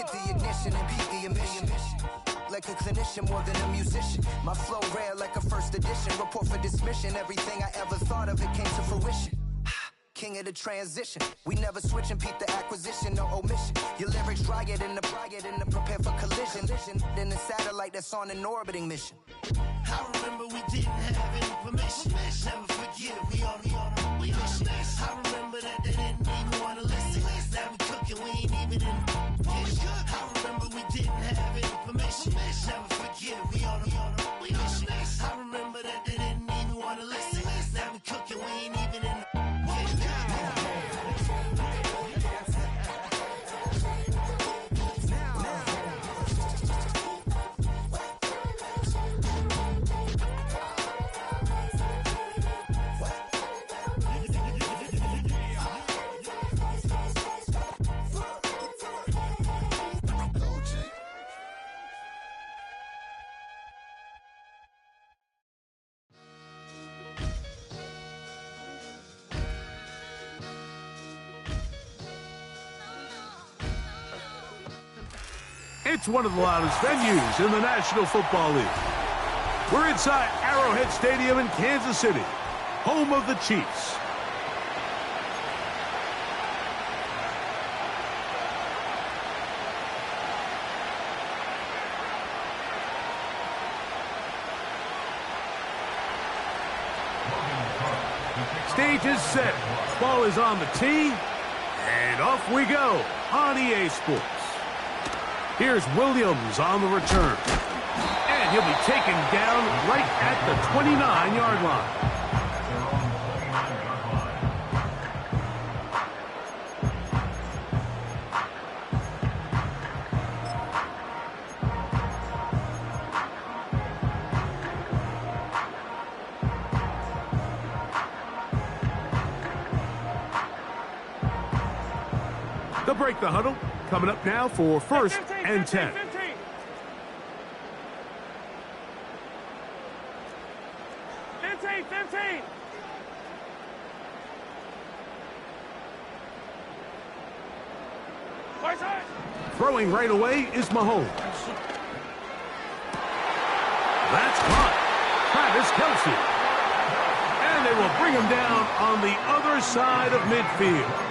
Hit the ignition and beat the emission. Like a clinician more than a musician. My flow rare like a first edition. Report for dismission. Everything I ever thought of, it came to fruition. King of the transition. We never switch and peep the acquisition, no omission. Your lyrics dry it in the prepare for collision. Then the satellite that's on an orbiting mission. I remember we didn't have any permission. Never forget we on a mission. I remember that they didn't even want to listen. Now we cooking, we ain't even in the kitchen. I remember we didn't have any permission. Never forget we on a mission. I remember that they didn't even want to listen. Now we cooking, we ain't even in the It's one of the loudest venues in the National Football League. We're inside Arrowhead Stadium in Kansas City, home of the Chiefs. Stage is set. Ball is on the tee. And off we go on EA Sports. Here's Williams on the return. And he'll be taken down right at the 29-yard line. They'll break the huddle. Coming up now for first and 10. 15. Throwing right away is Mahomes. That's caught. Travis Kelce. And they will bring him down on the other side of midfield.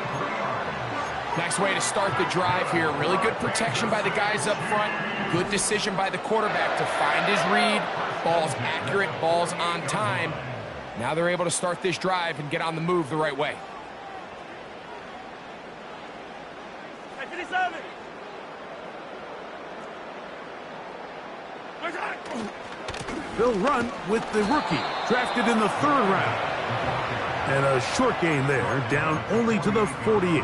Nice way to start the drive here. Really good protection by the guys up front. Good decision by the quarterback to find his read. Ball's accurate, ball's on time. Now they're able to start this drive and get on the move the right way. They'll run with the rookie, drafted in the 3rd round. And a short gain there, down only to the 48.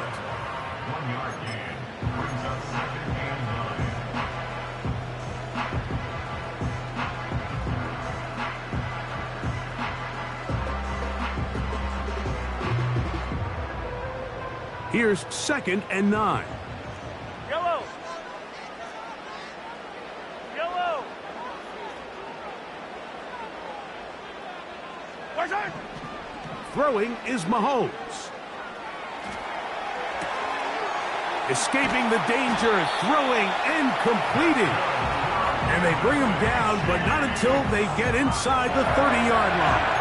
Here's 2nd and 9. Yellow. Throwing is Mahomes. Escaping the danger, throwing and completing. And they bring him down, but not until they get inside the 30-yard line.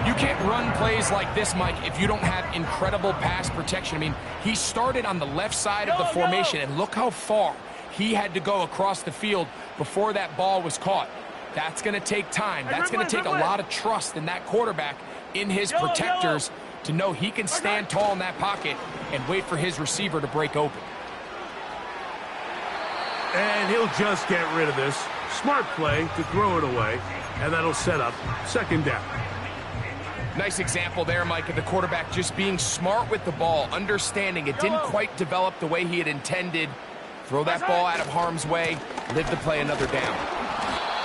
You can't run plays like this, Mike, if you don't have incredible pass protection. I mean, he started on the left side of the formation, and look how far he had to go across the field before that ball was caught. That's going to take time. That's going to take a lot of trust in that quarterback, in his protectors, to know he can stand tall in that pocket and wait for his receiver to break open. And he'll just get rid of this. Smart play to throw it away, and that'll set up 2nd down. Nice example there, Mike, of the quarterback just being smart with the ball, understanding it didn't quite develop the way he had intended. Throw that ball out of harm's way, live to play another down.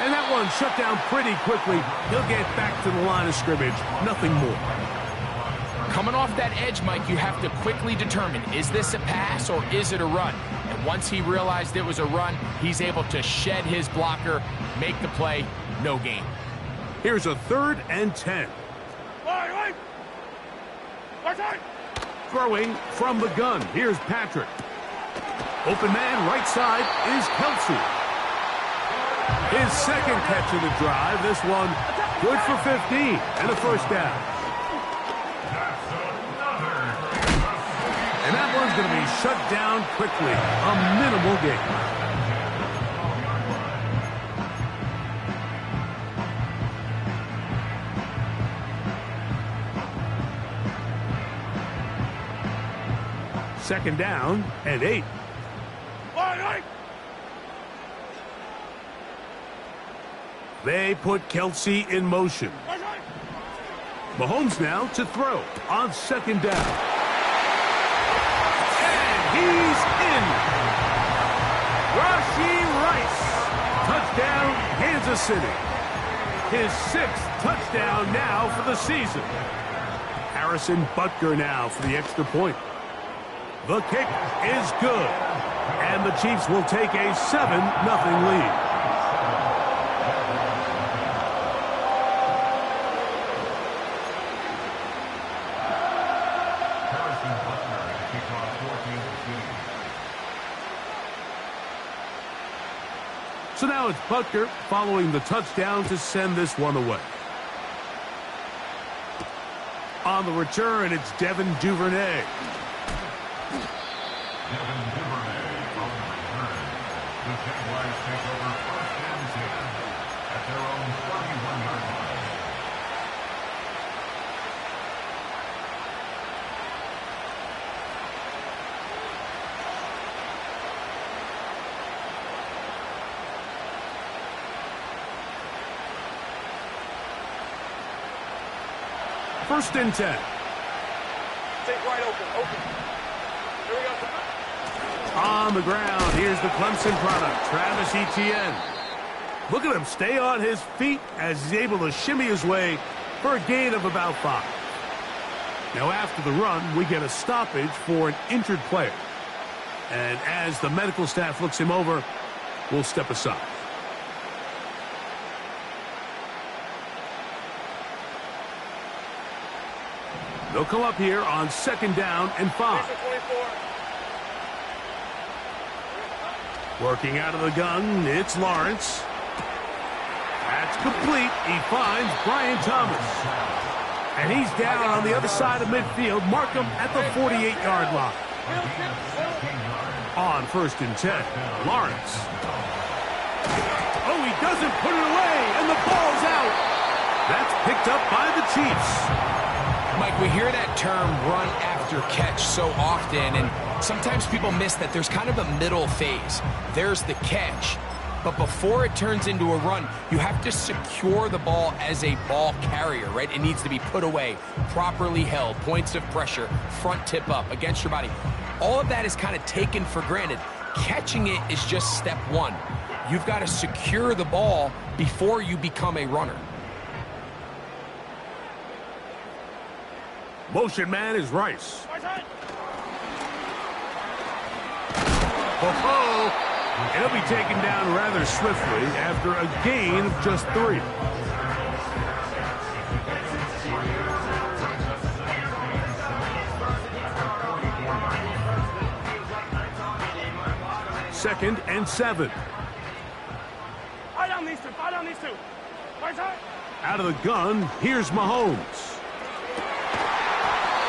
And that one shut down pretty quickly. He'll get back to the line of scrimmage, nothing more. Coming off that edge, Mike, you have to quickly determine, is this a pass or is it a run? And once he realized it was a run, he's able to shed his blocker, make the play, no gain. Here's a 3rd and 10. Throwing from the gun. Here's Patrick. Open man right side is Kelsey. His second catch of the drive. This one good for 15 and a first down. And that one's going to be shut down quickly. A minimal gain. Second down and 8. They put Kelsey in motion. Mahomes now to throw on second down. And he's in. Rashee Rice. Touchdown, Kansas City. His 6th touchdown now for the season. Harrison Butker now for the extra point. The kick is good. And the Chiefs will take a 7-0 lead. So now it's Butker following the touchdown to send this one away. On the return, it's Devin Duvernay. Devin Duvernay on the return. The Jaguars take over 1st and 10 at their own 41-yard line. First and 10. Take right open. Here we go. On the ground, here's the Clemson product, Travis Etienne. Look at him stay on his feet as he's able to shimmy his way for a gain of about 5. Now after the run, we get a stoppage for an injured player. And as the medical staff looks him over, we'll step aside. They'll come up here on second down and 5. Working out of the gun, it's Lawrence. That's complete. He finds Brian Thomas. And he's down on the other side of midfield. Mark him at the 48-yard line. On first and 10, Lawrence. Oh, he doesn't put it away, and the ball's out. That's picked up by the Chiefs. Mike, we hear that term run after catch so often, and sometimes people miss that there's kind of a middle phase. There's the catch, but before it turns into a run, you have to secure the ball as a ball carrier, right? It needs to be put away, properly held, points of pressure, front tip up against your body. All of that is kind of taken for granted. Catching it is just step one. You've got to secure the ball before you become a runner. Motion man is Rice. Oh, it'll be taken down rather swiftly after a gain of just 3. Second and 7. Fight on these two. Out of the gun, here's Mahomes.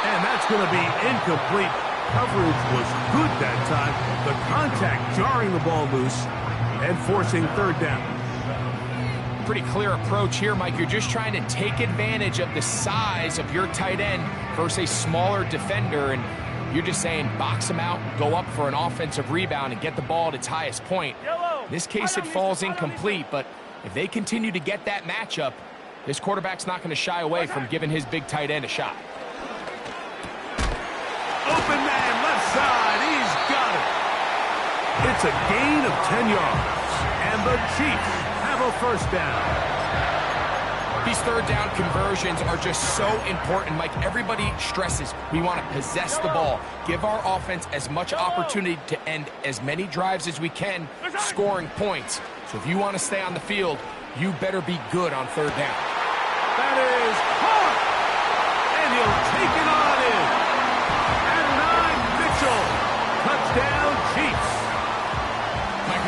And that's going to be incomplete. Coverage was good that time. The contact jarring the ball loose and forcing third down. Pretty clear approach here, Mike. You're just trying to take advantage of the size of your tight end versus a smaller defender, and you're just saying box him out, go up for an offensive rebound, and get the ball at its highest point. In this case, it falls incomplete, but if they continue to get that matchup, this quarterback's not going to shy away from giving his big tight end a shot. Open man, left side, he's got it. It's a gain of 10 yards, and the Chiefs have a first down. These third down conversions are just so important, Mike. Everybody stresses we want to possess the ball, give our offense as much opportunity to end as many drives as we can, scoring points. So if you want to stay on the field, you better be good on third down. That is caught, and he'll take it on in. Touchdown, Chiefs.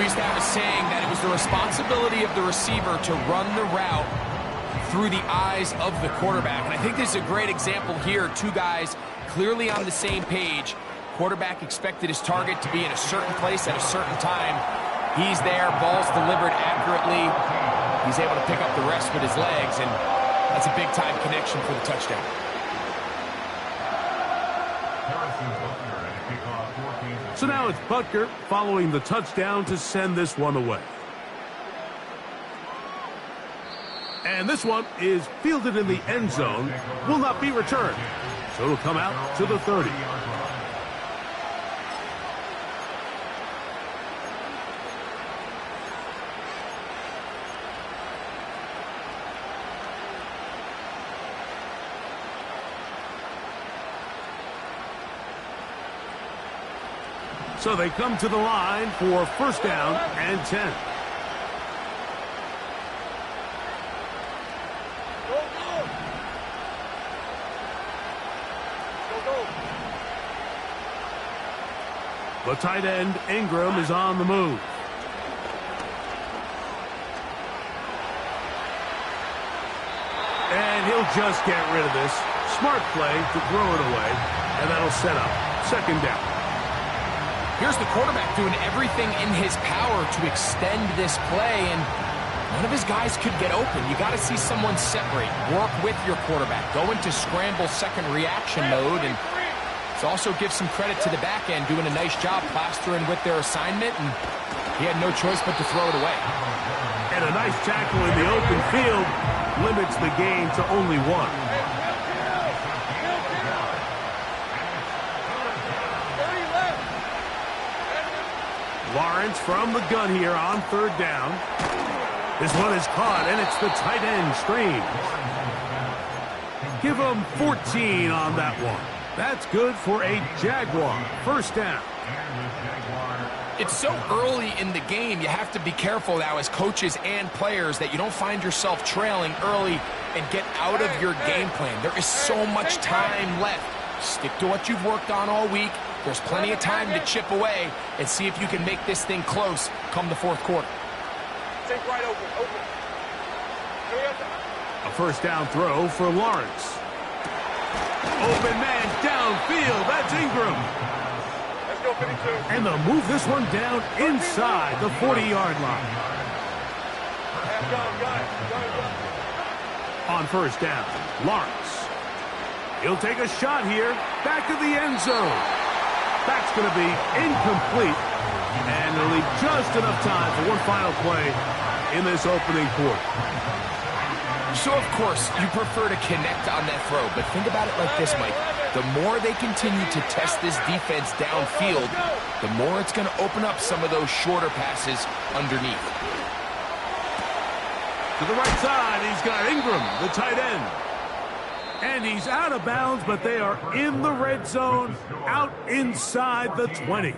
We used to have a saying that it was the responsibility of the receiver to run the route through the eyes of the quarterback. And I think this is a great example here. Two guys clearly on the same page. Quarterback expected his target to be in a certain place at a certain time. He's there, ball's delivered accurately. He's able to pick up the rest with his legs, and that's a big-time connection for the touchdown. So now it's Butker following the touchdown to send this one away. And this one is fielded in the end zone, will not be returned. So it'll come out to the 30. So they come to the line for first down and 10. The tight end, Ingram, is on the move. And he'll just get rid of this. Smart play to throw it away, and that'll set up second down. Here's the quarterback doing everything in his power to extend this play, and none of his guys could get open. You got to see someone separate, work with your quarterback, go into scramble second reaction mode, and also give some credit to the back end, doing a nice job plastering with their assignment, and he had no choice but to throw it away. And a nice tackle in the open field limits the gain to only one. Lawrence from the gun here on third down. This one is caught, and it's the tight end screen. Give him 14 on that one. That's good for a Jaguar first down. It's so early in the game, you have to be careful now as coaches and players that you don't find yourself trailing early and get out of your game plan. There is so much time left. Stick to what you've worked on all week. There's plenty of time to chip away and see if you can make this thing close come the fourth quarter. Take right open. A first down throw for Lawrence. Open man downfield. That's Ingram. Let's go, 52. And they'll move this one down inside the 40-yard line. On first down, Lawrence. He'll take a shot here. Back of the end zone. That's going to be incomplete. And they'll leave just enough time for one final play in this opening quarter. So, of course, you prefer to connect on that throw, but think about it like this, Mike. The more they continue to test this defense downfield, the more it's going to open up some of those shorter passes underneath. To the right side, he's got Ingram, the tight end. And he's out of bounds, but they are in the red zone, out inside the 20.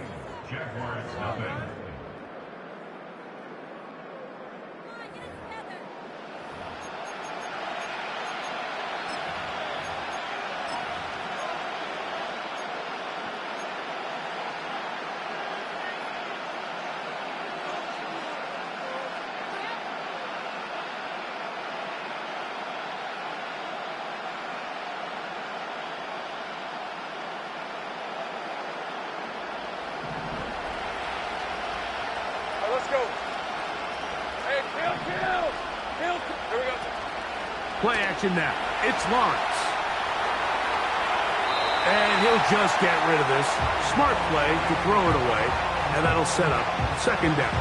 Let's go. Hey, kill. Here we go. Play action now. It's Lawrence. And he'll just get rid of this. Smart play to throw it away, and that'll set up second down.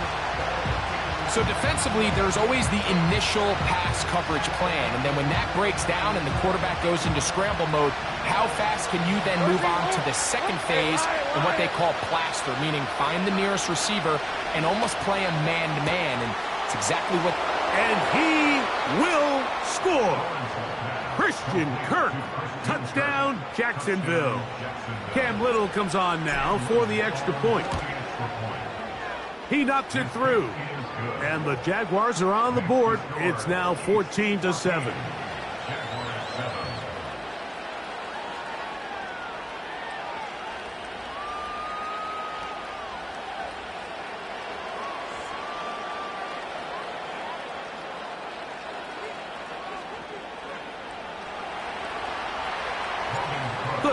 So defensively, there's always the initial pass coverage plan, and then when that breaks down and the quarterback goes into scramble mode, how fast can you then move on to the second phase in what they call plaster, meaning find the nearest receiver and almost play him man-to-man, and it's exactly what... And he will score. Christian Kirk, touchdown, Jacksonville. Cam Little comes on now for the extra point. He knocks it through. And the Jaguars are on the board. It's now 14-7.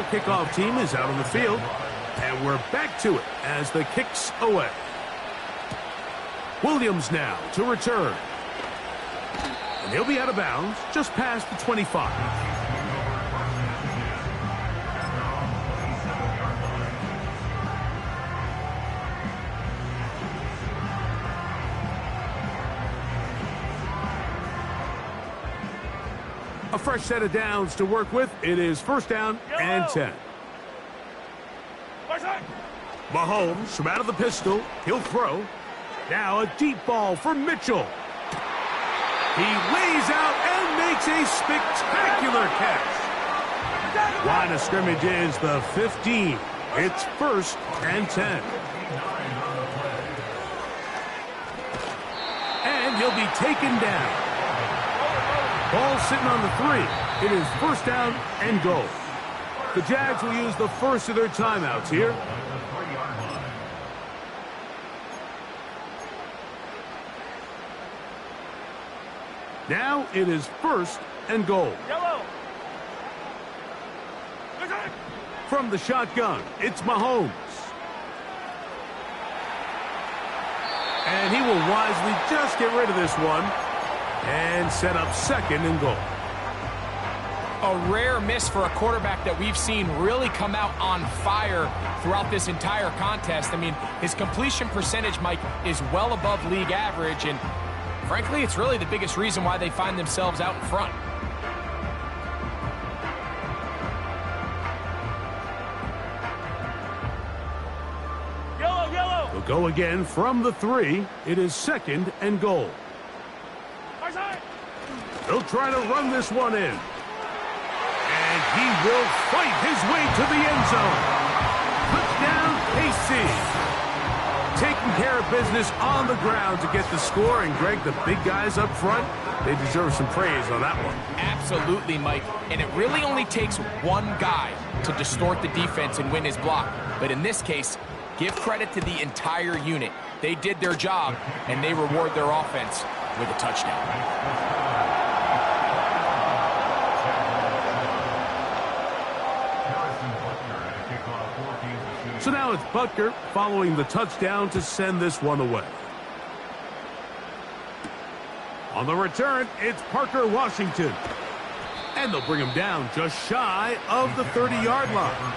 The kickoff team is out on the field, and we're back to it as the kick's away. Williams now to return. And he'll be out of bounds just past the 25. A fresh set of downs to work with. It is first down and 10. Mahomes from out of the pistol. He'll throw. Now a deep ball for Mitchell. He lays out and makes a spectacular catch. Line of scrimmage is the 15. It's first and 10. And he'll be taken down. Ball sitting on the 3. It is first down and goal. The Jags will use the first of their timeouts here. Now it is first and goal. From the shotgun, it's Mahomes. And he will wisely just get rid of this one and set up second and goal. A rare miss for a quarterback that we've seen really come out on fire throughout this entire contest. I mean, his completion percentage, Mike, is well above league average, and frankly, it's really the biggest reason why they find themselves out in front. We'll go again from the 3. It is second and goal. He'll try to run this one in. And he will fight his way to the end zone. Touchdown, KC. Taking care of business on the ground to get the score. And, Greg, the big guys up front, they deserve some praise on that one. Absolutely, Mike. And it really only takes one guy to distort the defense and win his block. But in this case, give credit to the entire unit. They did their job, and they reward their offense with a touchdown. So now it's Butker following the touchdown to send this one away. On the return, it's Parker Washington. And they'll bring him down just shy of the 30-yard line.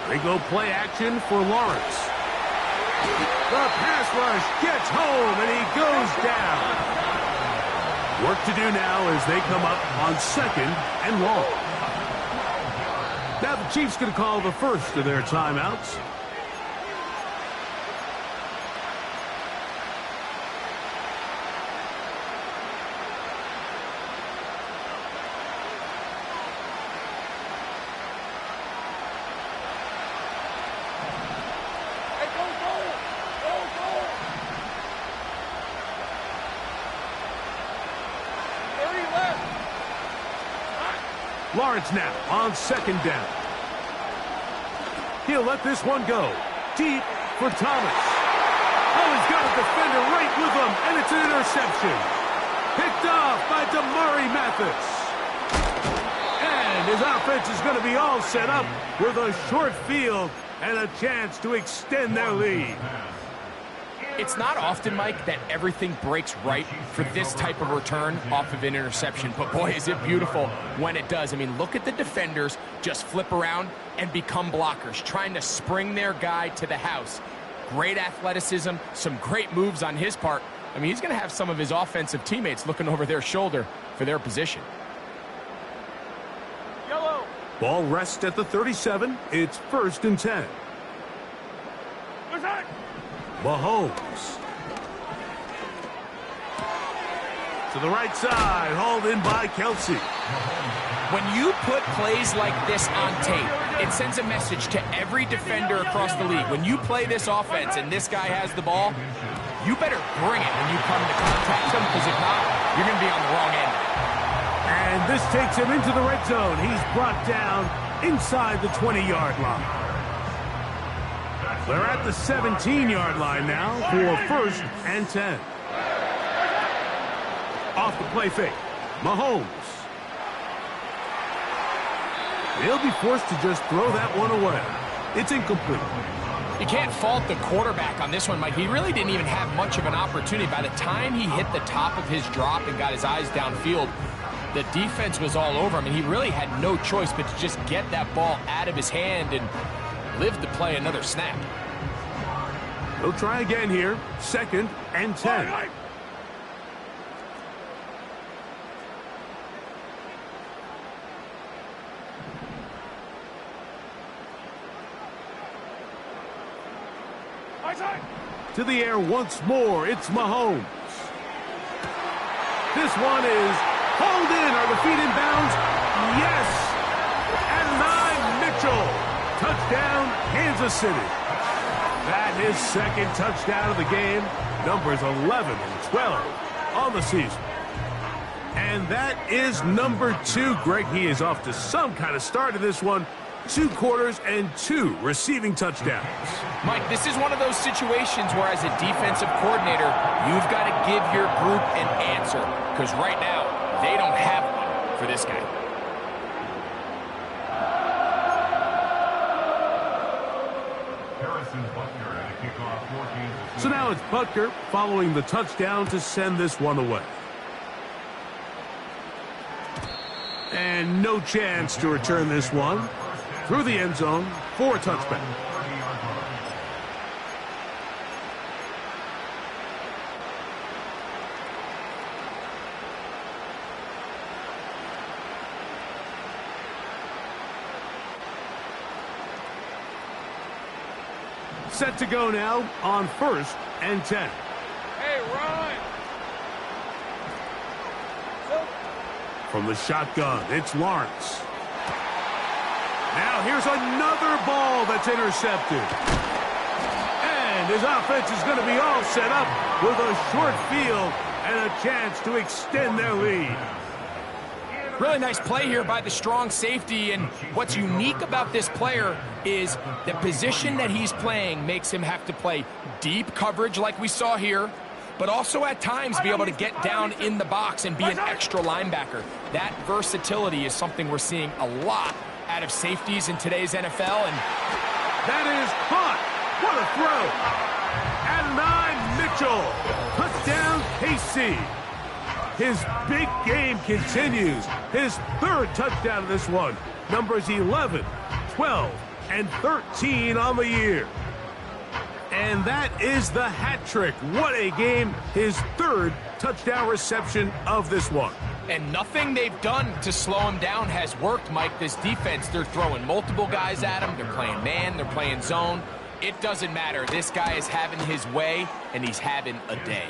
They go play action for Lawrence. The pass rush gets home, and he goes down. Work to do now as they come up on second and long. Now the Chiefs going to call the first of their timeouts. Lawrence now on second down. He'll let this one go. Deep for Thomas. Oh, he's got a defender right with him, and it's an interception. Picked off by Damari Mathis. And his offense is going to be all set up with a short field and a chance to extend their lead. It's not often, Mike, that everything breaks right for this type of return off of an interception. But, boy, is it beautiful when it does. I mean, look at the defenders just flip around and become blockers, trying to spring their guy to the house. Great athleticism, some great moves on his part. I mean, he's going to have some of his offensive teammates looking over their shoulder for their position. Yellow. Ball rests at the 37. It's first and 10. Mahomes. To the right side, hauled in by Kelsey. When you put plays like this on tape, it sends a message to every defender across the league. When you play this offense and this guy has the ball, you better bring it when you come to contact him, because if not, you're going to be on the wrong end. And this takes him into the red zone. He's brought down inside the 20-yard line. They're at the 17-yard line now for 1st and 10. Off the play fake, Mahomes. He'll be forced to just throw that one away. It's incomplete. You can't fault the quarterback on this one, Mike. He really didn't even have much of an opportunity. By the time he hit the top of his drop and got his eyes downfield, the defense was all over him, and he really had no choice but to just get that ball out of his hand and live to play another snap. He'll try again here. 2nd and 10. To the air once more, it's Mahomes. This one is hauled in. Are the feet in bounds? Yes! And 9, Mitchell. Touchdown, Kansas City. That is 2nd touchdown of the game. Numbers 11 and 12 on the season. And that is number 2. Greg, he is off to some kind of start in this one. 2 quarters and 2 receiving touchdowns. Mike, this is one of those situations where as a defensive coordinator, you've got to give your group an answer, because right now, they don't have one for this guy. So now it's Butker following the touchdown to send this one away. And no chance to return this one through the end zone for a touchback. Set to go now on 1st and 10. Hey, Ryan! From the shotgun, it's Lawrence. Now here's another ball that's intercepted. And his offense is going to be all set up with a short field and a chance to extend their lead. Really nice play here by the strong safety, and what's unique about this player is the position that he's playing makes him have to play deep coverage like we saw here, but also at times be able to get down in the box and be an extra linebacker. That versatility is something we're seeing a lot out of safeties in today's NFL, and that is caught. What a throw. And 9, Mitchell. Touchdown, KC. His big game continues. His 3rd touchdown of this one. Numbers 11, 12, and 13 on the year. And that is the hat trick. What a game. His 3rd touchdown reception of this one. And nothing they've done to slow him down has worked, Mike. This defense, they're throwing multiple guys at him. They're playing man. They're playing zone. It doesn't matter. This guy is having his way, and he's having a day.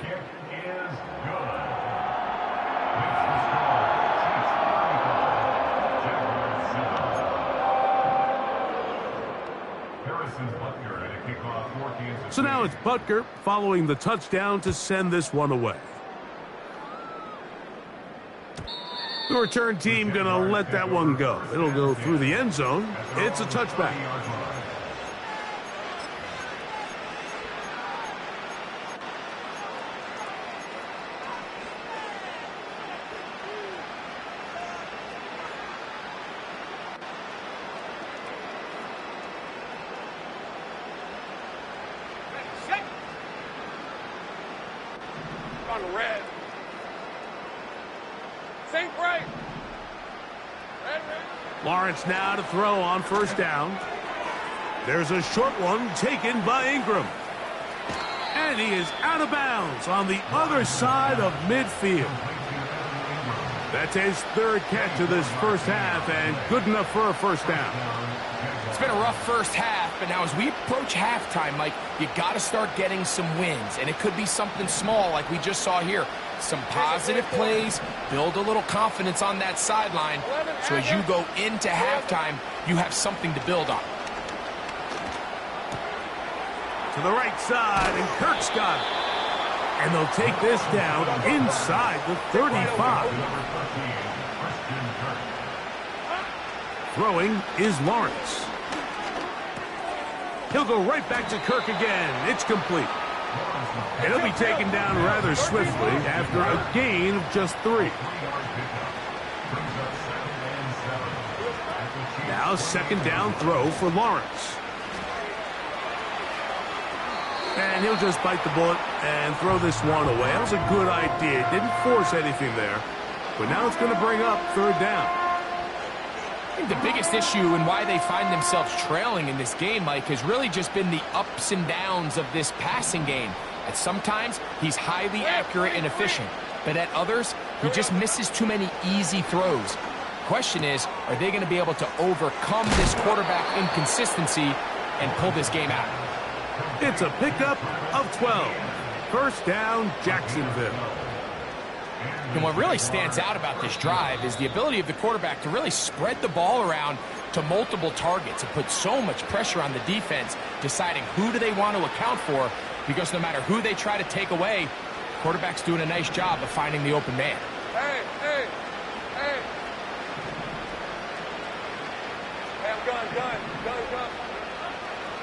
So now it's Butker following the touchdown to send this one away. The return team going to let that one go. It'll go through the end zone. It's a touchback. On the red. Sink right. Red. Lawrence now to throw on 1st down. There's a short one taken by Ingram. And he is out of bounds on the other side of midfield. That's his 3rd catch of this 1st half, and good enough for a 1st down. It's been a rough first half, but now as we approach halftime, Mike, you got to start getting some wins, and it could be something small like we just saw here. Some positive plays, build a little confidence on that sideline, so as you go into halftime, you have something to build on. To the right side, and Kirk's got it. And they'll take this down inside the 35. Throwing is Lawrence. He'll go right back to Kirk again. It's complete. And he'll be taken down rather swiftly after a gain of just 3. Now second down throw for Lawrence. And he'll just bite the bullet and throw this one away. That was a good idea. Didn't force anything there. But now it's going to bring up third down. I think the biggest issue and why they find themselves trailing in this game, Mike, has really just been the ups and downs of this passing game. At sometimes, he's highly accurate and efficient. But at others, he just misses too many easy throws. Question is, are they going to be able to overcome this quarterback inconsistency and pull this game out? It's a pickup of 12. First down, Jacksonville. And what really stands out about this drive is the ability of the quarterback to really spread the ball around to multiple targets and put so much pressure on the defense, deciding who do they want to account for, because no matter who they try to take away, the quarterback's doing a nice job of finding the open man. Hey, hey, hey. Hey, I'm done.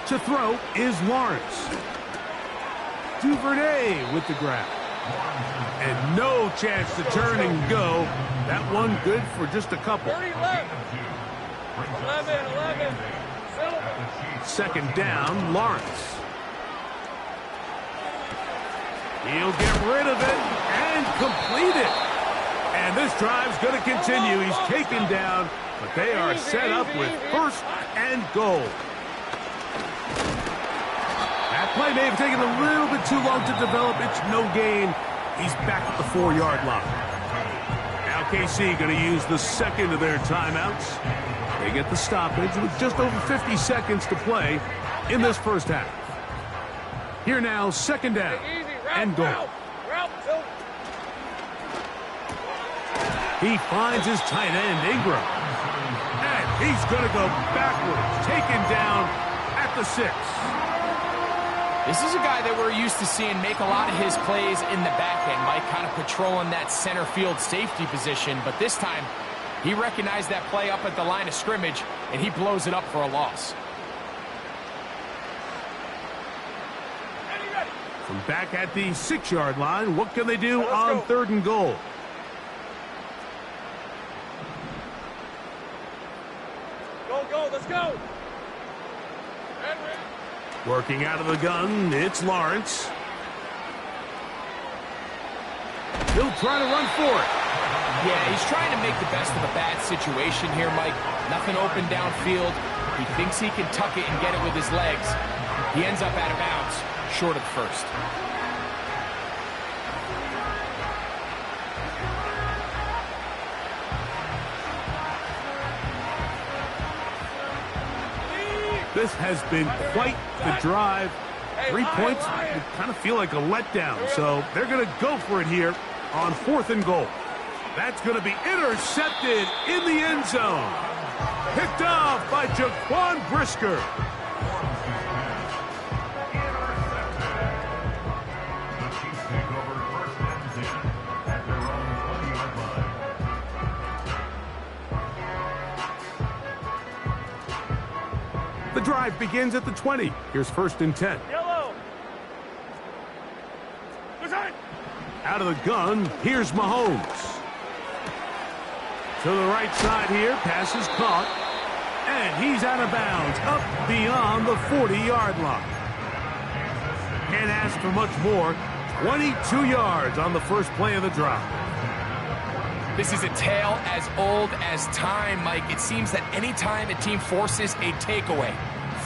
To throw is Lawrence. Duvernay with the grab. And no chance to turn and go. That one good for just a couple. 30 left. 11. Second down, Lawrence. He'll get rid of it and complete it. And this drive's going to continue. He's taken down, but they are set up with first and goal. That play may have taken a little bit too long to develop. It's no gain. He's back at the 4-yard line. Now KC going to use the second of their timeouts. They get the stoppage with just over 50 seconds to play in this first half. Here now, second down and goal. He finds his tight end, Ingram. And he's going to go backwards, taken down at the 6. This is a guy that we're used to seeing make a lot of his plays in the back end, Mike, kind of patrolling that center field safety position. But this time, he recognized that play up at the line of scrimmage, and he blows it up for a loss. From back at the 6-yard line, what can they do on third and goal? Go, let's go. Working out of the gun, it's Lawrence. He'll try to run for it. Yeah, he's trying to make the best of a bad situation here, Mike. Nothing open downfield. He thinks he can tuck it and get it with his legs. He ends up out of bounds, short of first. This has been quite the drive. 3 points would kind of feel like a letdown, so they're going to go for it here on fourth and goal. That's going to be intercepted in the end zone. Picked off by Jaquan Brisker. The drive begins at the 20. Here's first and 10. Yellow. Out of the gun, here's Mahomes. To the right side here, pass is caught. And he's out of bounds, up beyond the 40-yard line. Can't ask for much more. 22 yards on the first play of the drive. This is a tale as old as time, Mike. It seems that any time a team forces a takeaway,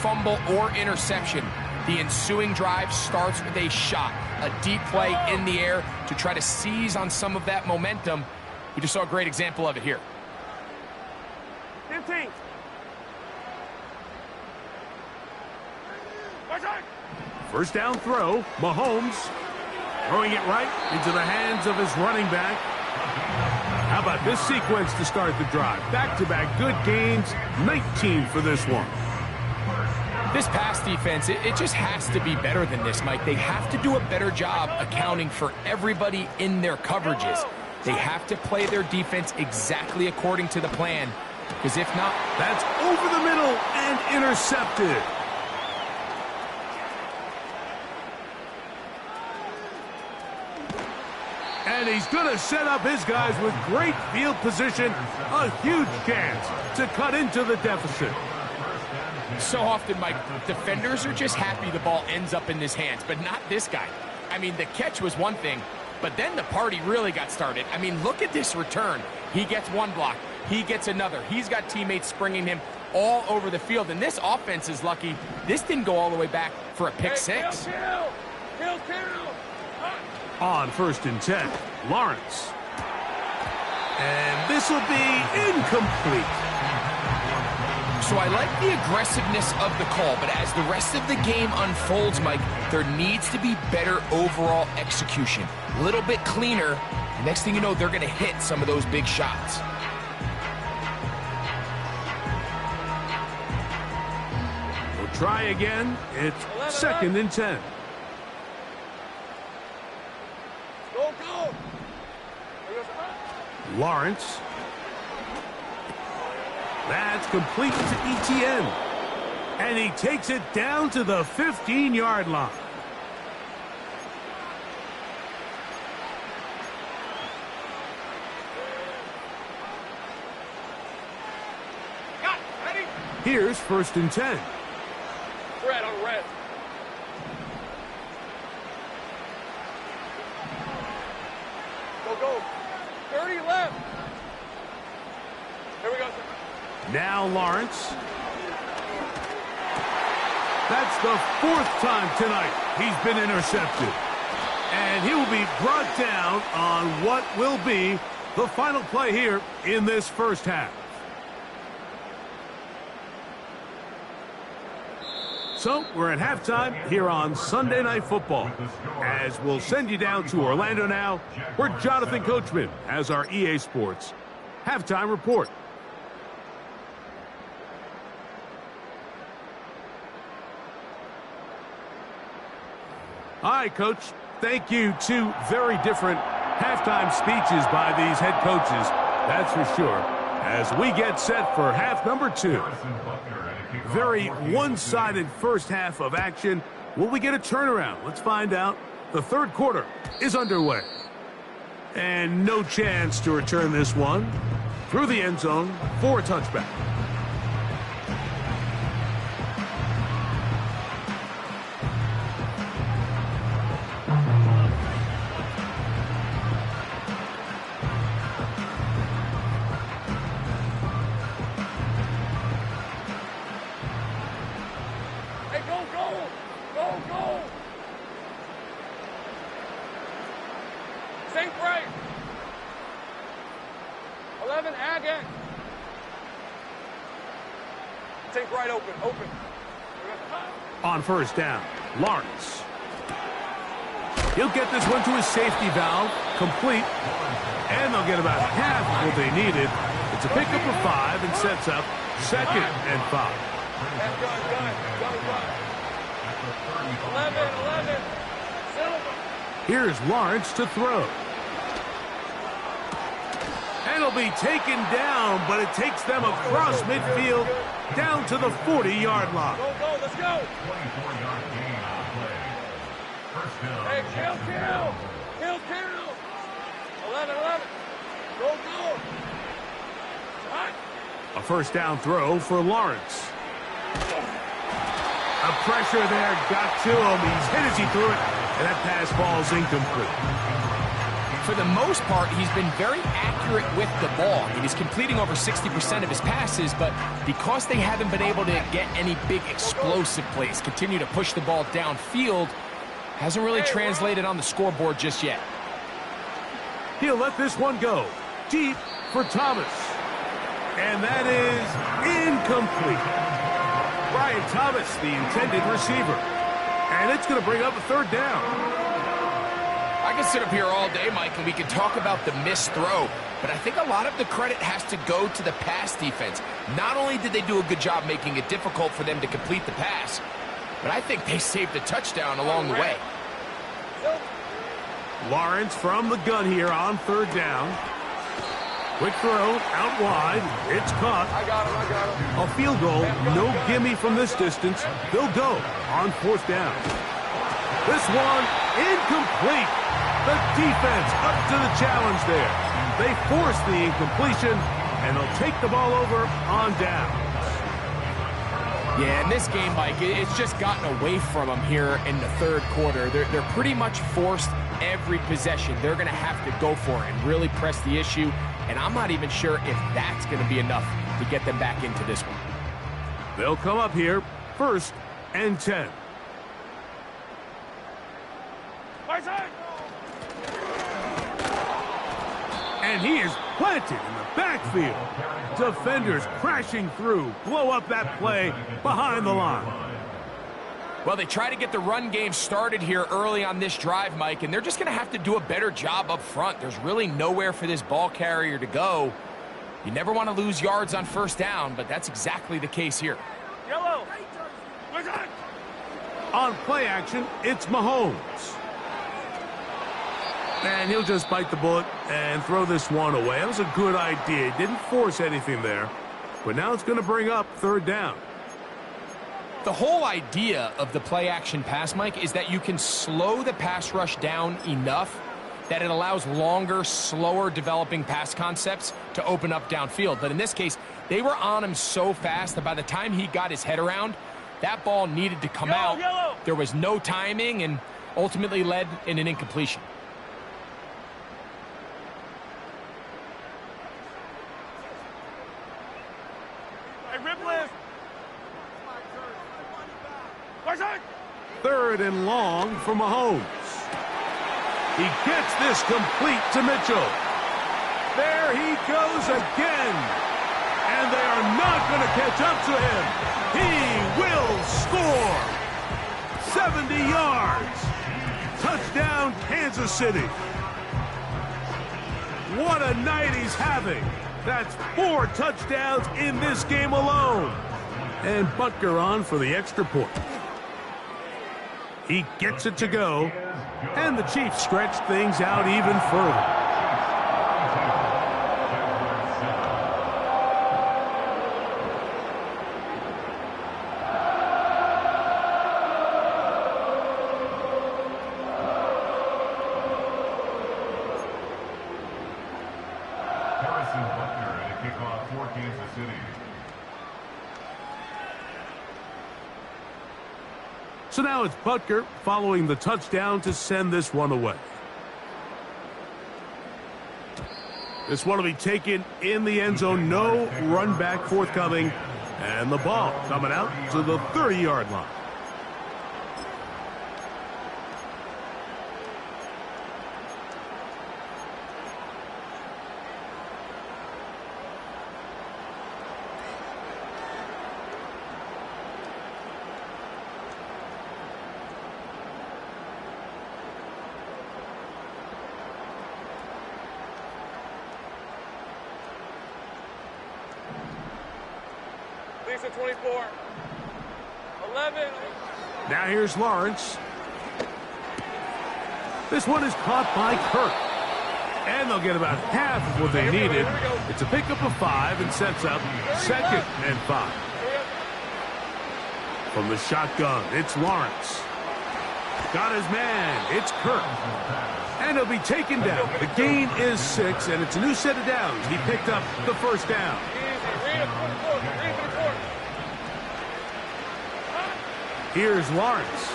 fumble, or interception, the ensuing drive starts with a shot, a deep play in the air to try to seize on some of that momentum. We just saw a great example of it here. 15. First down throw, Mahomes throwing it right into the hands of his running back. How about this sequence to start the drive? Back-to-back good gains, 19 for this one. This pass defense, it just has to be better than this, Mike. They have to do a better job accounting for everybody in their coverages. They have to play their defense exactly according to the plan, because if not... That's over the middle and intercepted. And he's going to set up his guys with great field position. A huge chance to cut into the deficit. So often, Mike, defenders are just happy the ball ends up in his hands, but not this guy. I mean, the catch was one thing, but then the party really got started. I mean, look at this return. He gets one block. He gets another. He's got teammates springing him all over the field, and this offense is lucky. This didn't go all the way back for a pick six. Kill. On 1st and 10, Lawrence. And this will be incomplete. So I like the aggressiveness of the call, but as the rest of the game unfolds, Mike, there needs to be better overall execution. A little bit cleaner. Next thing you know, they're going to hit some of those big shots. We'll try again. It's 2nd and 10. Go. Lawrence. That's complete to ETN. And he takes it down to the 15-yard line. Ready? Here's 1st and 10. Red on red. Go. 30 left. Here we go, sir. Now Lawrence. That's the 4th time tonight he's been intercepted. And he will be brought down on what will be the final play here in this first half. So we're at halftime here on Sunday Night Football. As we'll send you down to Orlando now, where Jonathan Coachman has our EA Sports halftime report. All right, Coach. Thank you. 2 very different halftime speeches by these head coaches, that's for sure, as we get set for half number 2. Very one-sided first half of action. Will we get a turnaround? Let's find out. The 3rd quarter is underway. And no chance to return this one through the end zone for a touchback. Go. Sink right. 11, again. Sink right, open. On 1st down, Lawrence. He'll get this one to his safety valve, complete, and they'll get about half of what they needed. It's a pickup of 5 and sets up 2nd and 5. Gun. 11. Silver. Here's Lawrence to throw. And he'll be taken down, but it takes them across midfield down to the 40-yard line. Go, let's go. 24-yard gain on the play. First down. Hey, kill. 11. Go. Hot. A 1st down throw for Lawrence. A pressure there got to him. He's hit as he threw it, and that pass ball's incomplete. For the most part, he's been very accurate with the ball. He's completing over 60% of his passes, but because they haven't been able to get any big explosive plays, continue to push the ball downfield, hasn't really translated on the scoreboard just yet. He'll let this one go deep for Thomas. And that is incomplete. Brian Thomas, the intended receiver. And it's going to bring up a third down. I can sit up here all day, Mike, and we can talk about the missed throw, but I think a lot of the credit has to go to the pass defense. Not only did they do a good job making it difficult for them to complete the pass, but I think they saved a touchdown along the way. Lawrence from the gun here on third down. Quick throw, out wide. It's caught. I got him. A field goal, no gimme from this distance. They'll go on fourth down. This one, incomplete. The defense up to the challenge there. They force the incompletion, and they'll take the ball over on down. Yeah, in this game, Mike, it's just gotten away from them here in the third quarter. They're pretty much forced every possession. They're going to have to go for it and really press the issue, and I'm not even sure if that's going to be enough to get them back into this one. They'll come up here, 1st and 10. And he is planted in the backfield. Defenders crashing through, blow up that play behind the line. Well, they try to get the run game started here early on this drive, Mike, and they're just going to have to do a better job up front. There's really nowhere for this ball carrier to go. You never want to lose yards on first down, but that's exactly the case here. Yellow. On play action, it's Mahomes. And he'll just bite the bullet and throw this one away. That was a good idea. Didn't force anything there. But now it's going to bring up third down. The whole idea of the play action pass, Mike, is that you can slow the pass rush down enough that it allows longer, slower developing pass concepts to open up downfield. But in this case, they were on him so fast that by the time he got his head around, that ball needed to come out. There was no timing and ultimately led in an incompletion. Third and long for Mahomes. He gets this complete to Mitchell. There he goes again. And they are not going to catch up to him. He will score. 70 yards. Touchdown, Kansas City. What a night he's having. That's 4 touchdowns in this game alone. And Butker on for the extra point. He gets it to go, and the Chiefs stretch things out even further. Butker at a kickoff for Kansas City. So now it's Butker following the touchdown to send this one away. This one will be taken in the end zone. No run back forthcoming. And the ball coming out to the 30-yard line. Lisa 24. 11. Now here's Lawrence. This one is caught by Kirk. And they'll get about half of what they needed. It's a pickup of 5 and sets up 2nd and 5. From the shotgun, it's Lawrence. Got his man. It's Kirk. And he'll be taken down. The gain is 6, and it's a new set of downs. He picked up the first down. Here's Lawrence.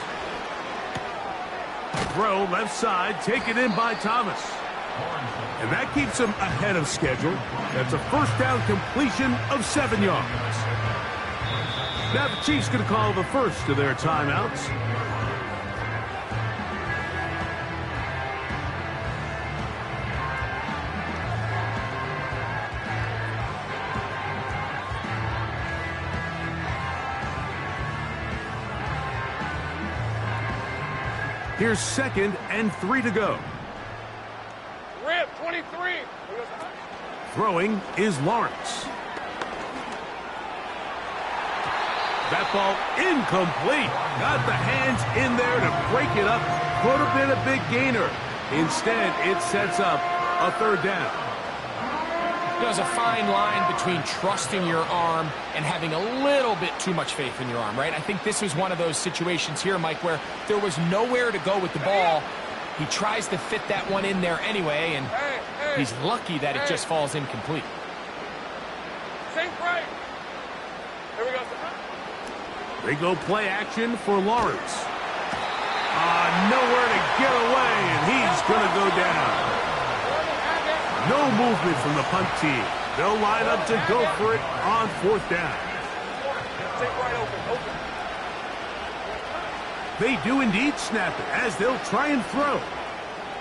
Throw left side, taken in by Thomas. And that keeps him ahead of schedule. That's a first down completion of 7 yards. Now the Chiefs going to call the first of their timeouts. Here's 2nd and 3 to go. Rip, 23. Throwing is Lawrence. That ball incomplete. Got the hands in there to break it up. Could have been a big gainer. Instead, it sets up a 3rd down. There's a fine line between trusting your arm and having a little bit too much faith in your arm, right? I think this was one of those situations here, Mike, where there was nowhere to go with the ball. He tries to fit that one in there anyway, and he's lucky that it just falls incomplete. Sink right. Here we go. They go play action for Lawrence. Nowhere to get away, and he's going to go down. No movement from the punt team. They'll line up to go for it on 4th down. Sink right open. They do indeed snap it as they'll try and throw.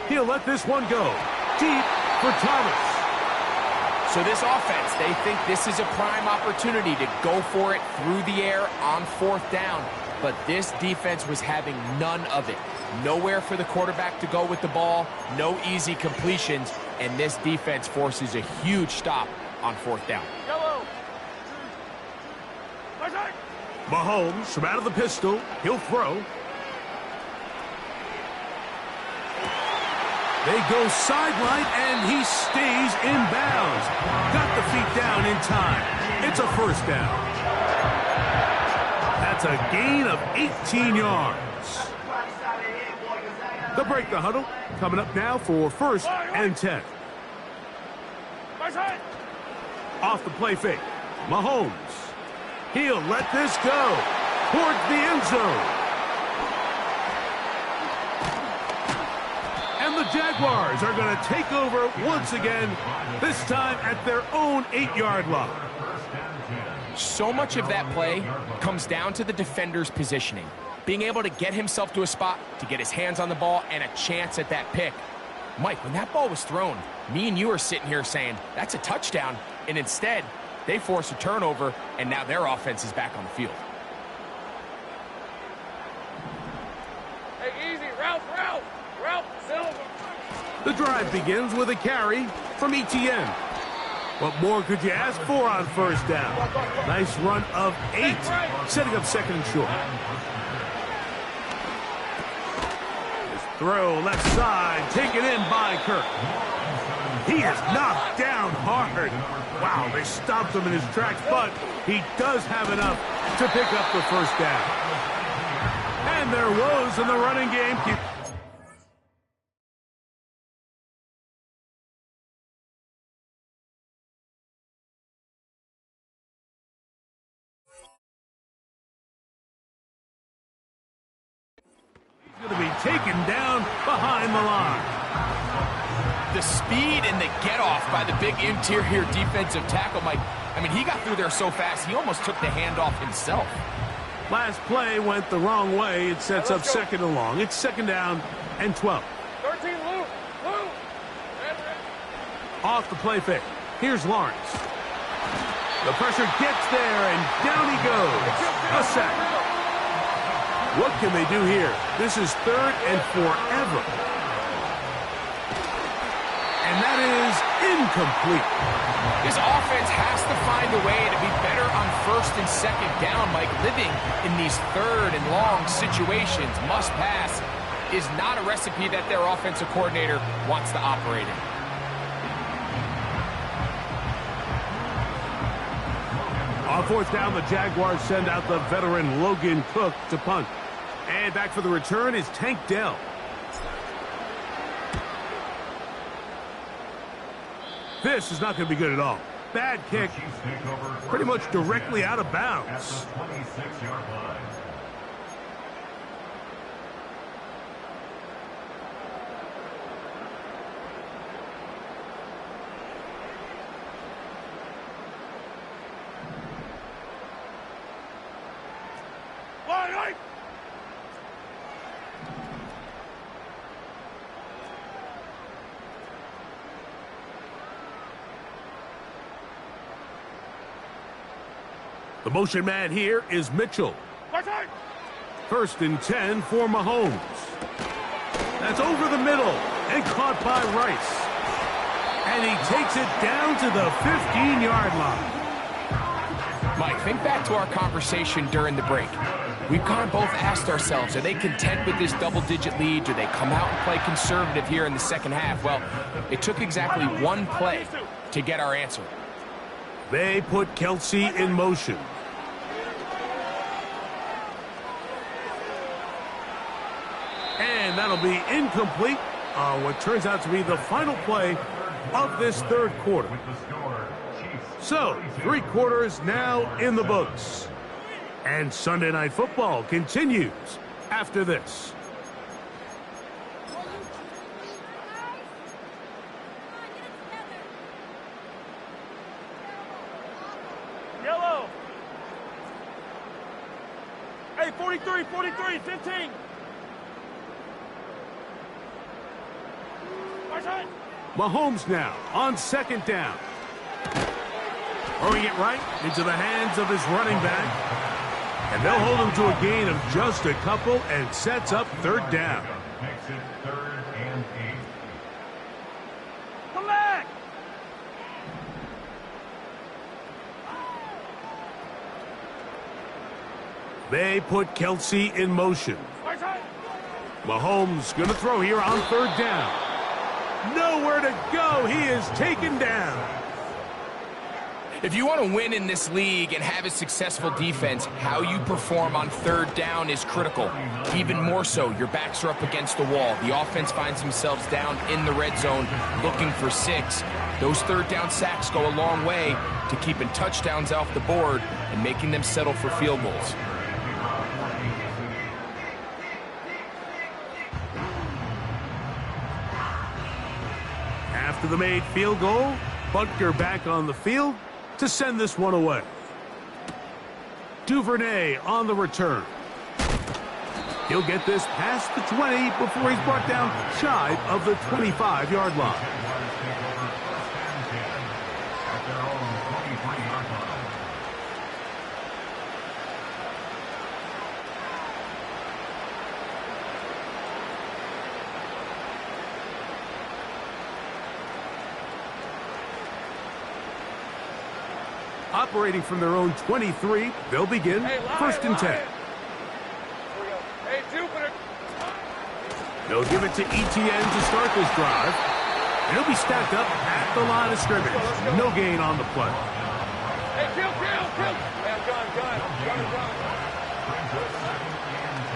He'll let this one go. Deep for Thomas. So this offense, they think this is a prime opportunity to go for it through the air on 4th down. But this defense was having none of it. Nowhere for the quarterback to go with the ball, no easy completions, and this defense forces a huge stop on 4th down. Yellow. Mahomes from out of the pistol. He'll throw. They go sideline, and he stays in bounds. Got the feet down in time. It's a 1st down. That's a gain of 18 yards. They'll break the huddle. Coming up now for 1st and 10. Off the play fake. Mahomes. He'll let this go towards the end zone. And the Jaguars are going to take over once again, this time at their own 8-yard line. So much of that play comes down to the defender's positioning. Being able to get himself to a spot, to get his hands on the ball, and a chance at that pick. Mike, when that ball was thrown, me and you are sitting here saying, that's a touchdown. And instead, they force a turnover, and now their offense is back on the field. Hey, easy. Ralph, Silva. The drive begins with a carry from ETN. What more could you ask for on 1st down? Nice run of 8, setting up 2nd and short. His throw left side, taken in by Kirk. He is knocked down hard. Wow, they stopped him in his tracks, but he does have enough to pick up the 1st down. And their woes in the running game keep... He's going to be taken down behind the line. The speed and the get-off by the big interior defensive tackle, Mike. I mean, he got through there so fast, he almost took the handoff himself. Last play went the wrong way. It sets up 2nd and long. It's 2nd down and 12. 13, Lou. Off the play fake. Here's Lawrence. The pressure gets there, and down he goes. A sack. What can they do here? This is 3rd and forever. And that is incomplete. This offense has to find a way to be better on 1st and 2nd down, Mike. Living in these 3rd and long situations, must pass, is not a recipe that their offensive coordinator wants to operate in. On 4th down, the Jaguars send out the veteran Logan Cook to punt. And back for the return is Tank Dell. This is not going to be good at all. Bad kick, pretty much directly out of bounds. The motion man here is Mitchell. 1st and 10 for Mahomes. That's over the middle and caught by Rice. And he takes it down to the 15-yard line. Mike, think back to our conversation during the break. We've kind of both asked ourselves, are they content with this double-digit lead? Do they come out and play conservative here in the second half? Well, it took exactly one play to get our answer. They put Kelsey in motion. And that'll be incomplete on what turns out to be the final play of this third quarter. So, 3 quarters now in the books. And Sunday Night Football continues after this. Yellow. Hey, 43, 15. Mahomes now on second down. Throwing it right into the hands of his running back. And they'll hold him to a gain of just a couple and sets up third down. Makes it 3rd and 8. Come back. They put Kelsey in motion. Mahomes going to throw here on third down. Nowhere to go. He is taken down. If you want to win in this league and have a successful defense, how you perform on third down is critical. Even more so, your backs are up against the wall. The offense finds themselves down in the red zone looking for 6. Those third down sacks go a long way to keeping touchdowns off the board and making them settle for field goals. After the made field goal, Butker back on the field to send this one away. Duvernay on the return. He'll get this past the 20 before he's brought down shy of the 25-yard line. Operating from their own 23, they'll begin first and 10. Here we go. Hey, Jupiter. They'll give it to Etienne to start this drive. And he'll be stacked up at the line of scrimmage. No gain on the play. Hey, kill. Hey, I'm gone.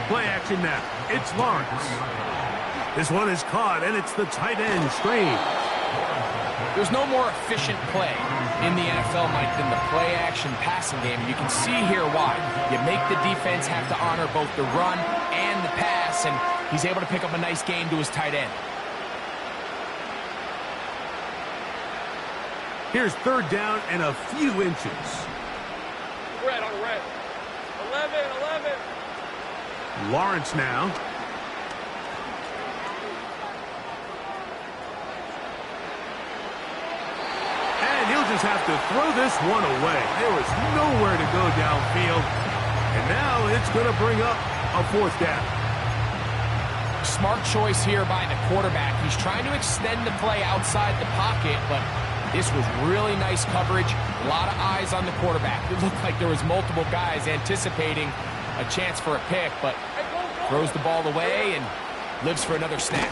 Play action now. It's Lawrence. This one is caught, and it's the tight end, Strange. There's no more efficient play in the NFL, Mike, than the play-action passing game. And you can see here why. You make the defense have to honor both the run and the pass, and he's able to pick up a nice gain to his tight end. Here's third down and a few inches. Red on red. 11. Lawrence now. He'll just have to throw this one away. There was nowhere to go downfield. And now it's going to bring up a fourth down. Smart choice here by the quarterback. He's trying to extend the play outside the pocket, but this was really nice coverage. A lot of eyes on the quarterback. It looked like there was multiple guys anticipating a chance for a pick, but throws the ball away and lives for another snap.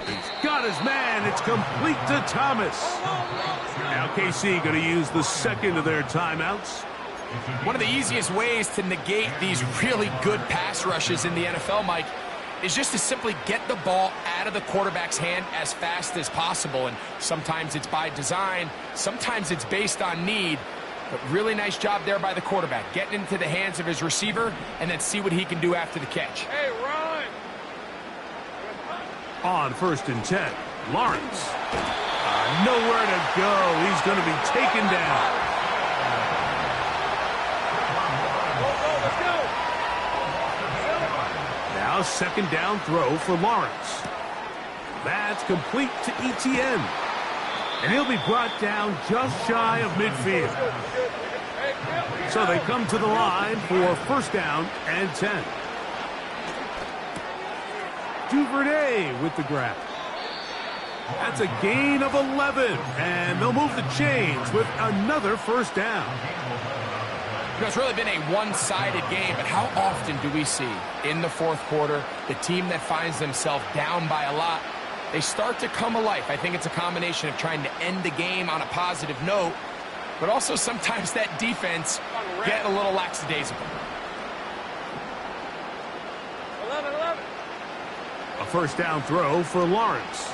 He's got his man. It's complete to Thomas. Now KC going to use the second of their timeouts. One of the easiest ways to negate these really good pass rushes in the NFL, Mike, is just to simply get the ball out of the quarterback's hand as fast as possible. And sometimes it's by design, sometimes it's based on need. But really nice job there by the quarterback, getting into the hands of his receiver and then see what he can do after the catch. Hey, run. On first and 10, Lawrence. Nowhere to go. He's going to be taken down. Let's go. Now second down throw for Lawrence. That's complete to Etienne. And he'll be brought down just shy of midfield. So they come to the line for first down and 10. Duvernay with the grab. That's a gain of 11, and they'll move the chains with another first down. You know, it's really been a one-sided game, but how often do we see in the fourth quarter the team that finds themselves down by a lot, they start to come alive? I think it's a combination of trying to end the game on a positive note, but also sometimes that defense get a little lackadaisical. 11. A first down throw for Lawrence.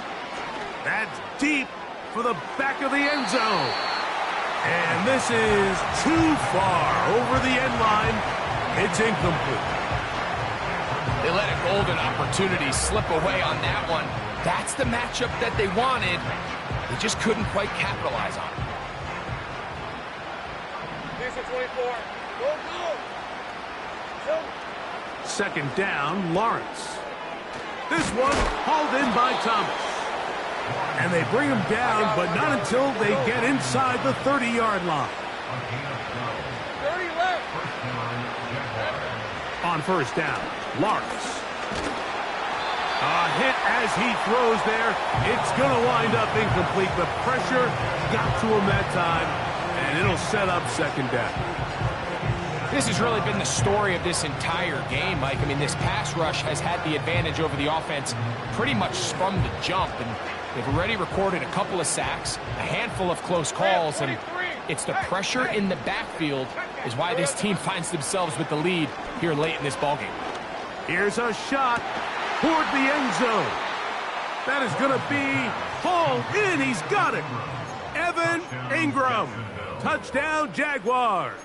That's deep for the back of the end zone. And this is too far over the end line. It's incomplete. They let a golden opportunity slip away on that one. That's the matchup that they wanted. They just couldn't quite capitalize on it. Decent 24. Go. Second down, Lawrence. This one hauled in by Thomas. And they bring him down, but not until they get inside the 30-yard line. 30 left. On first down, Lawrence. A hit as he throws there. It's going to wind up incomplete. The pressure got to him that time, and it'll set up second down. This has really been the story of this entire game, Mike. I mean, this pass rush has had the advantage over the offense pretty much from the jump, and they've already recorded a couple of sacks, a handful of close calls, and it's the pressure in the backfield is why this team finds themselves with the lead here late in this ballgame. Here's a shot toward the end zone. That is going to be hauled in. He's got it. Evan Ingram. Touchdown, Jaguars.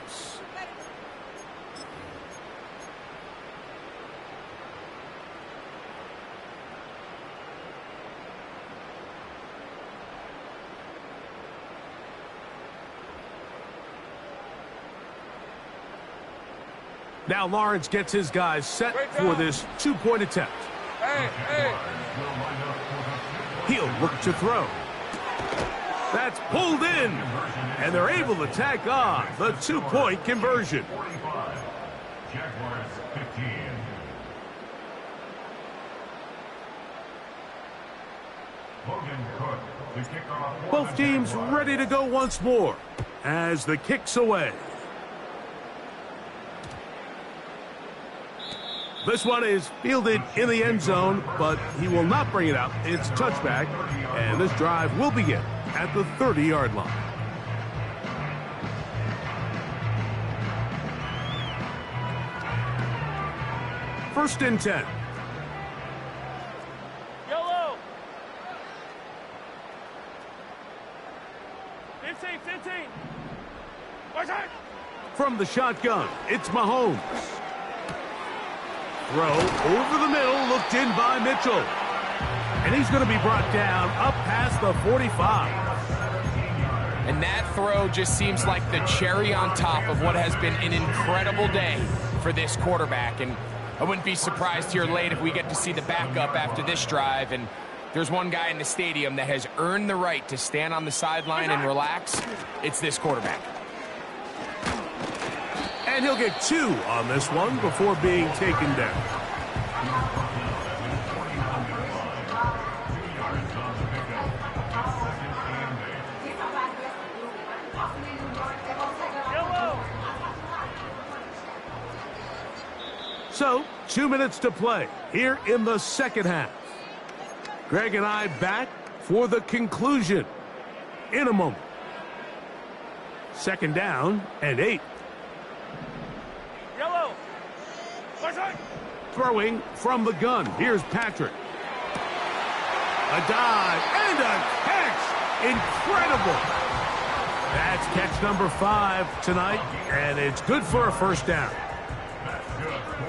Now Lawrence gets his guys set for this two-point attempt. Hey. He'll look to throw. That's pulled in, and they're able to tack on the two-point conversion. Jaguars 15. Logan Cook, the kickoff. Both teams ready to go once more as the kick's away. This one is fielded in the end zone, but he will not bring it out. It's touchback, and this drive will begin at the 30-yard line. First and 10. Yellow. 15. From the shotgun, it's Mahomes. Throw over the middle, looked in by Mitchell. And he's going to be brought down up past the 45. And that throw just seems like the cherry on top of what has been an incredible day for this quarterback. And I wouldn't be surprised here late if we get to see the backup after this drive. And there's one guy in the stadium that has earned the right to stand on the sideline and relax. It's this quarterback. And he'll get 2 on this one before being taken down. So, 2 minutes to play here in the second half. Greg and I back for the conclusion in a moment. Second down and 8. Yellow. Throwing from the gun. Here's Patrick. A dive and a catch. Incredible. That's catch number 5 tonight, and it's good for a first down.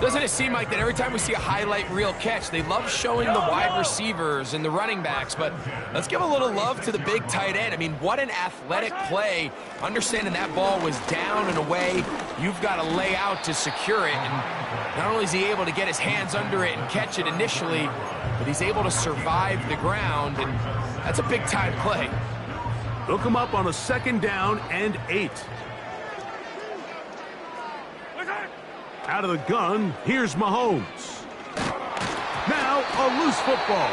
Doesn't it seem like that every time we see a highlight reel catch, they love showing the wide receivers and the running backs, but let's give a little love to the big tight end. I mean, what an athletic play. Understanding that ball was down and away, you've got to lay out to secure it, and not only is he able to get his hands under it and catch it initially, but he's able to survive the ground, and that's a big-time play. Hook him up on a second down and 8. Out of the gun, here's Mahomes. Now now a loose football.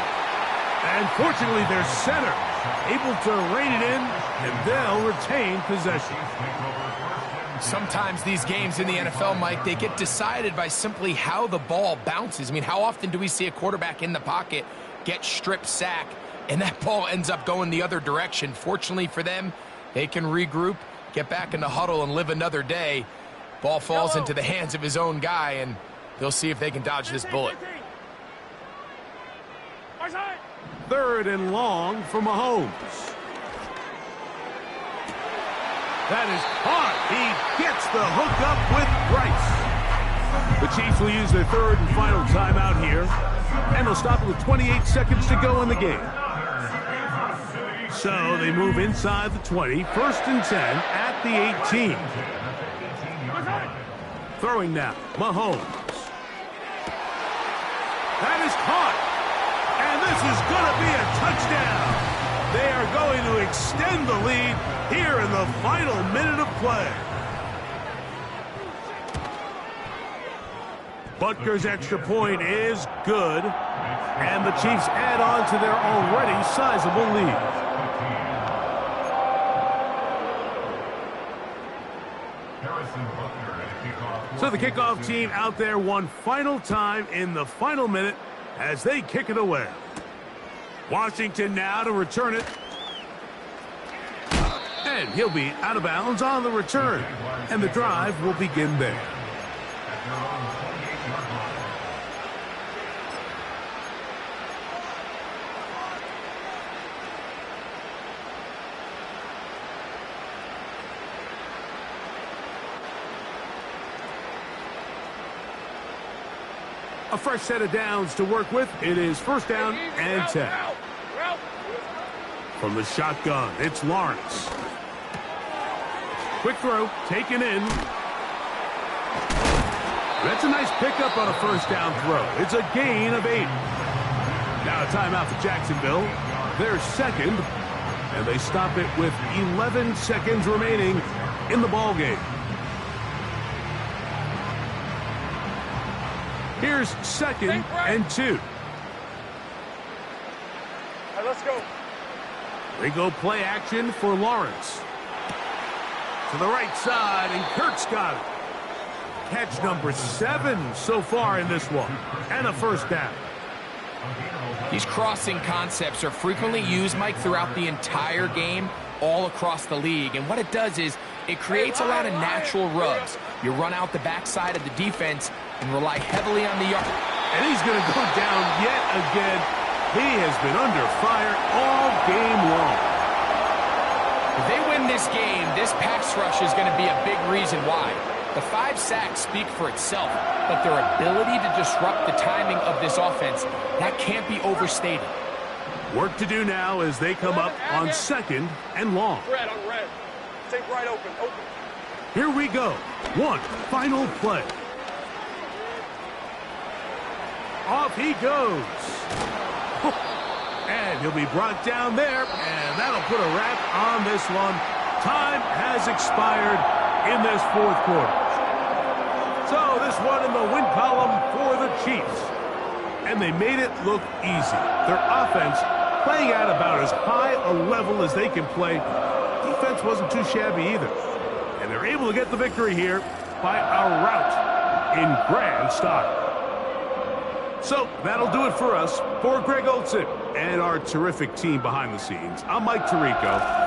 And fortunately, their center able to rein it in, and they'll retain possession. Sometimes these games in the NFL, Mike, they get decided by simply how the ball bounces. I mean, how often do we see a quarterback in the pocket get strip sack, and that ball ends up going the other direction? Fortunately for them, they can regroup, get back in the huddle, and live another day. Ball falls into the hands of his own guy, and they'll see if they can dodge this bullet. 3rd and long for Mahomes. That is hard. He gets the hook up with Bryce. The Chiefs will use their 3rd and final timeout here, and they'll stop it with 28 seconds to go in the game. So they move inside the 20, 1st and 10 at the 18. Throwing now, Mahomes. That is caught. And this is going to be a touchdown. They are going to extend the lead here in the final minute of play. Butker's extra point is good. And the Chiefs add on to their already sizable lead. So the kickoff team out there one final time in the final minute as they kick it away. Washington now to return it. And he'll be out of bounds on the return. And the drive will begin there. A fresh set of downs to work with. It is 1st down and 10. From the shotgun, it's Lawrence. Quick throw, taken in. That's a nice pickup on a 1st down throw. It's a gain of 8. Now a timeout for Jacksonville. They're 2nd, and they stop it with 11 seconds remaining in the ball game. Here's 2nd and 2. All right, let's go. They go play action for Lawrence. To the right side, and Kirk's got it. Catch number 7 so far in this one. And a 1st down. These crossing concepts are frequently used, Mike, throughout the entire game, all across the league. And what it does is it creates a lot of natural rubs. You run out the backside of the defense and rely heavily on the yard. And he's going to go down yet again. He has been under fire all game long. If they win this game, this pass rush is going to be a big reason why. The 5 sacks speak for itself, but their ability to disrupt the timing of this offense, that can't be overstated. Work to do now as they come up on 2nd and long. Red on red. Take right open. Here we go. One final play. Off he goes. And he'll be brought down there, and that'll put a wrap on this one. Time has expired in this 4th quarter. So this one in the win column for the Chiefs. And they made it look easy. Their offense playing at about as high a level as they can play. Defense wasn't too shabby either. And they're able to get the victory here by a rout in grand style. So that'll do it for us. For Greg Olson and our terrific team behind the scenes, I'm Mike Tirico.